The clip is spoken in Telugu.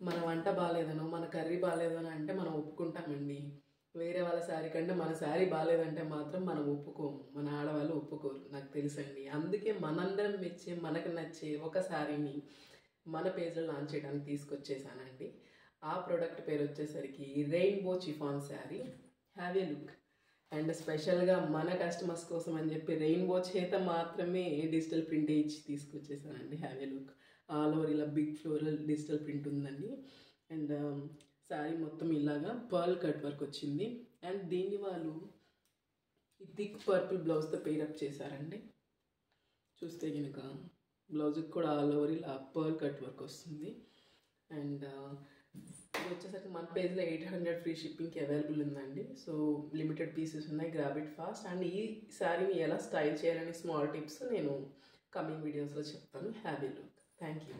మన వంట బాగాలేదనో మన కర్రీ బాగాలేదనో అంటే మనం ఒప్పుకుంటామండి. వేరే వాళ్ళ శారీ కంటే మన శారీ బాగాలేదంటే మాత్రం మనం ఒప్పుకోము. మన ఆడవాళ్ళు ఒప్పుకోరు, నాకు తెలుసండి. అందుకే మనందరం మెచ్చే మనకు నచ్చే ఒక శారీని మన పేజ్లో లాంచ్ చేయడానికి తీసుకొచ్చేసానండి. ఆ ప్రోడక్ట్ పేరు వచ్చేసరికి rainbow chiffon sari. Have a look. And స్పెషల్గా మన కస్టమర్స్ కోసం అని చెప్పి రెయిన్బో చేత మాత్రమే డిజిటల్ ప్రింట్ ఇచ్చి తీసుకొచ్చేసానండి. Have a look. All over ఇలా బిగ్ ఫ్లోరల్ డిజిటల్ ప్రింట్ ఉందండి. అండ్ శారీ మొత్తం ఇలాగా పర్ల్ కట్ వర్క్ వచ్చింది. అండ్ దీన్ని వాళ్ళు ఈ థిక్ పర్పుల్ బ్లౌజ్తో పేరప్ చేశారండి. చూస్తే కనుక బ్లౌజ్కి కూడా ఆల్ ఓవర్ ఇలా పర్ల్ కట్ వర్క్ వస్తుంది. అండ్ ఇది వచ్చేసరికి మన పేజ్లో 800 ఫ్రీ షిప్పింగ్కి అవైలబుల్ ఉందండి. సో లిమిటెడ్ పీసెస్ ఉన్నాయి, గ్రాబ్ ఇట్ ఫాస్ట్. అండ్ ఈ శారీని ఎలా స్టైల్ చేయాలని స్మాల్ టిప్స్ నేను కమింగ్ వీడియోస్లో చెప్తాను. Have a look. Thank you.